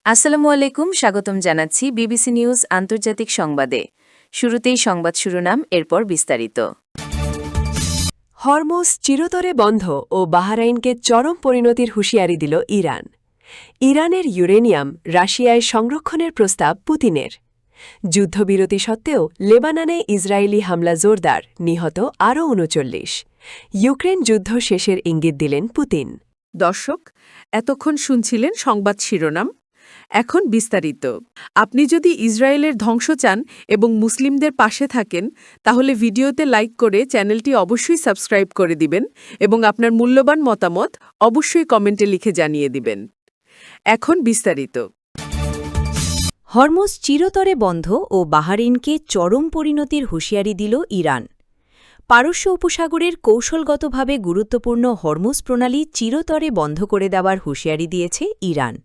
আসসালামু আলাইকুম, স্বাগতম জানাচ্ছি বিবিসি নিউজ আন্তর্জাতিক সংবাদে। শুরুতেই সংবাদ শিরোনাম, এরপর বিস্তারিত। হরমুজ চিরতরে বন্ধ ও বাহরাইনকে চরম পরিণতির হুঁশিয়ারি দিল ইরান। ইরানের ইউরেনিয়াম রাশিয়ায় সংরক্ষণের প্রস্তাব পুতিনের। যুদ্ধবিরতি সত্ত্বেও লেবাননে ইসরায়েলি হামলা জোরদার, নিহত আরও ৩৯। ইউক্রেন যুদ্ধ শেষের ইঙ্গিত দিলেন পুতিন। দর্শক, এতক্ষণ শুনছিলেন সংবাদ শিরোনাম। এখন বিস্তারিত। আপনি যদি ইসরায়েলের ধ্বংস চান এবং মুসলিমদের পাশে থাকেন, তাহলে ভিডিওতে লাইক করে চ্যানেলটি অবশ্যই সাবস্ক্রাইব করে দিবেন এবং আপনার মূল্যবান মতামত অবশ্যই কমেন্টে লিখে জানিয়ে দিবেন। এখন বিস্তারিত। হরমুজ চিরতরে বন্ধ ও বাহরাইনকে চরম পরিণতির হুঁশিয়ারি দিল ইরান। পারস্য উপসাগরের কৌশলগতভাবে গুরুত্বপূর্ণ হরমুজ প্রণালী চিরতরে বন্ধ করে দেওয়ার হুঁশিয়ারি দিয়েছে ইরান।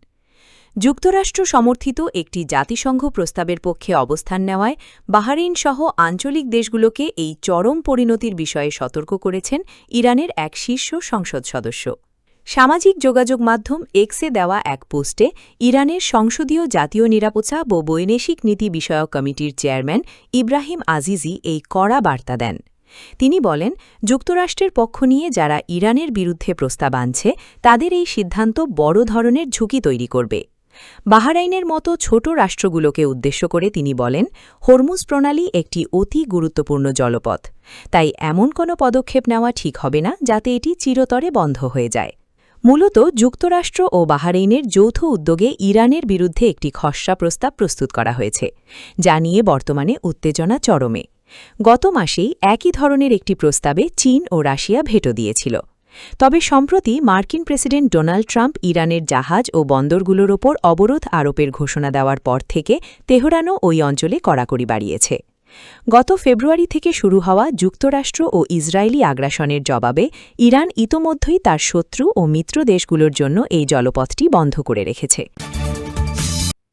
যুক্তরাষ্ট্র সমর্থিত একটি জাতিসংঘ প্রস্তাবের পক্ষে অবস্থান নেওয়ায় বাহরাইন সহ আঞ্চলিক দেশগুলোকে এই চরম পরিণতির বিষয়ে সতর্ক করেছেন ইরানের এক শীর্ষ সংসদ সদস্য। সামাজিক যোগাযোগ মাধ্যম এক্সে দেওয়া এক পোস্টে ইরানের সংসদীয় জাতীয় নিরাপত্তা ও বৈদেশিক নীতি বিষয়ক কমিটির চেয়ারম্যান ইব্রাহিম আজিজি এই কড়া বার্তা দেন। তিনি বলেন, যুক্তরাষ্ট্রের পক্ষ নিয়ে যারা ইরানের বিরুদ্ধে প্রস্তাব আনছে, তাদের এই সিদ্ধান্ত বড় ধরনের ঝুঁকি তৈরি করবে। বাহরাইনের মতো ছোট রাষ্ট্রগুলোকে উদ্দেশ্য করে তিনি বলেন, হরমুজ প্রণালী একটি অতি গুরুত্বপূর্ণ জলপথ, তাই এমন কোনো পদক্ষেপ নেওয়া ঠিক হবে না যাতে এটি চিরতরে বন্ধ হয়ে যায়। মূলত যুক্তরাষ্ট্র ও বাহরাইনের যৌথ উদ্যোগে ইরানের বিরুদ্ধে একটি খসড়া প্রস্তাব প্রস্তুত করা হয়েছে, যা নিয়ে বর্তমানে উত্তেজনা চরমে। গত মাসেই একই ধরনের একটি প্রস্তাবে চীন ও রাশিয়া ভেটো দিয়েছিল। তবে সম্প্রতি মার্কিন প্রেসিডেন্ট ডোনাল্ড ট্রাম্প ইরানের জাহাজ ও বন্দরগুলোর ওপর অবরোধ আরোপের ঘোষণা দেওয়ার পর থেকে তেহরানও ওই অঞ্চলে কড়াকড়ি বাড়িয়েছে। গত ফেব্রুয়ারি থেকে শুরু হওয়া যুক্তরাষ্ট্র ও ইসরায়েলি আগ্রাসনের জবাবে ইরান ইতোমধ্যেই তার শত্রু ও মিত্র দেশগুলোর জন্য এই জলপথটি বন্ধ করে রেখেছে।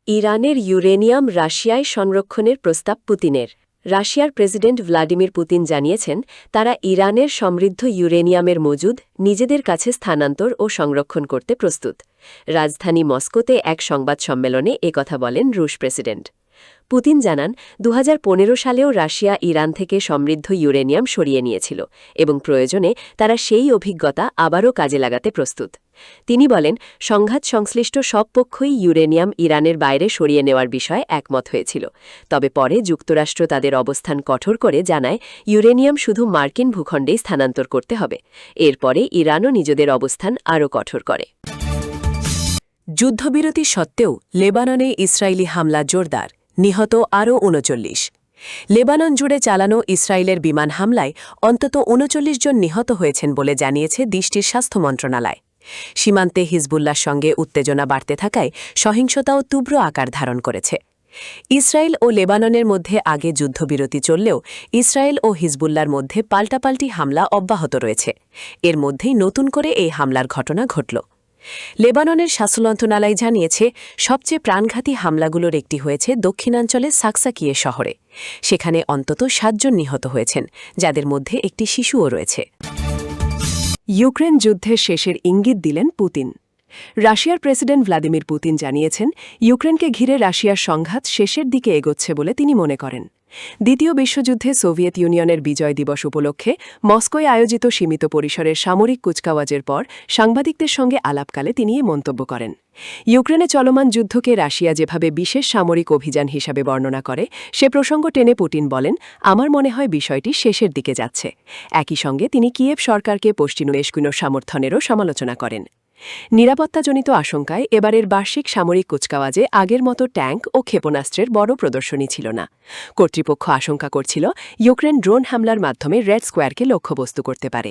ইরানের ইউরেনিয়াম রাশিয়ায় সংরক্ষণের প্রস্তাব পুতিনের। রাশিয়ার প্রেসিডেন্ট ভ্লাদিমির পুতিন জানিয়েছেন, তারা ইরানের সমৃদ্ধ ইউরেনিয়ামের মজুদ নিজেদের কাছে স্থানান্তর ও সংরক্ষণ করতে প্রস্তুত। রাজধানী মস্কোতে এক সংবাদ সম্মেলনে একথা বলেন রুশ প্রেসিডেন্ট। পুতিন জানান, ২০১৫ সালেও রাশিয়া ইরান থেকে সমৃদ্ধ ইউরেনিয়াম সরিয়ে নিয়েছিল এবং প্রয়োজনে তারা সেই অভিজ্ঞতা আবারও কাজে লাগাতে প্রস্তুত। তিনি বলেন, সংঘাত সংশ্লিষ্ট সব পক্ষই ইউরেনিয়াম ইরানের বাইরে সরিয়ে নেওয়ার বিষয়ে একমত হয়েছিল। তবে পরে যুক্তরাষ্ট্র তাদের অবস্থান কঠোর করে জানায়, ইউরেনিয়াম শুধু মার্কিন ভূখণ্ডেই স্থানান্তর করতে হবে। এরপরে ইরানও নিজেদের অবস্থান আরও কঠোর করে। যুদ্ধবিরতি সত্ত্বেও লেবাননে ইসরায়েলি হামলা জোরদার, নিহত আরও ৩৯। লেবানন জুড়ে চালানো ইসরায়েলের বিমান হামলায় অন্তত ৩৯ জন নিহত হয়েছেন বলে জানিয়েছে দেশটির স্বাস্থ্য মন্ত্রণালয়। সীমান্তে হিজবুল্লাহর সঙ্গে উত্তেজনা বাড়তে থাকায় সহিংসতাও তীব্র আকার ধারণ করেছে। ইসরায়েল ও লেবাননের মধ্যে আগে যুদ্ধবিরতি চললেও ইসরায়েল ও হিজবুল্লাহর মধ্যে পাল্টাপাল্টি হামলা অব্যাহত রয়েছে। এর মধ্যেই নতুন করে এই হামলার ঘটনা ঘটল। লেবাননের স্বাস্থ্য মন্ত্রণালয় জানিয়েছে, সবচেয়ে প্রাণঘাতী হামলাগুলোর একটি হয়েছে দক্ষিণাঞ্চলের সাকসাকিয়ে শহরে। সেখানে অন্তত ৭ জন নিহত হয়েছেন, যাদের মধ্যে একটি শিশুও রয়েছে। ইউক্রেন যুদ্ধের শেষের ইঙ্গিত দিলেন পুতিন। রাশিয়ার প্রেসিডেন্ট ভ্লাদিমির পুতিন জানিয়েছেন, ইউক্রেনকে ঘিরে রাশিয়ার সংঘাত শেষের দিকে এগোচ্ছে বলে তিনি মনে করেন। দ্বিতীয় বিশ্বযুদ্ধে সোভিয়েত ইউনিয়নের বিজয় দিবস উপলক্ষে মস্কোয় আয়োজিত সীমিত পরিসরের সামরিক কুচকাওয়াজের পর সাংবাদিকদের সঙ্গে আলাপকালে তিনি এ মন্তব্য করেন। ইউক্রেনে চলমান যুদ্ধকে রাশিয়া যেভাবে বিশেষ সামরিক অভিযান হিসাবে বর্ণনা করে, সে প্রসঙ্গ টেনে পুতিন বলেন, আমার মনে হয় বিষয়টি শেষের দিকে যাচ্ছে। একই সঙ্গে তিনি কিয়েভ সরকারকে পশ্চিম দেশগুলোর সমর্থনেরও সমালোচনা করেন। নিরাপত্তাজনিত আশঙ্কায় এবারের বার্ষিক সামরিক কুচকাওয়াজে আগের মতো ট্যাঙ্ক ও ক্ষেপণাস্ত্রের বড় প্রদর্শনী ছিল না। কর্তৃপক্ষ আশঙ্কা করছিল, ইউক্রেন ড্রোন হামলার মাধ্যমে রেড স্কোয়ারকে লক্ষ্যবস্তু করতে পারে।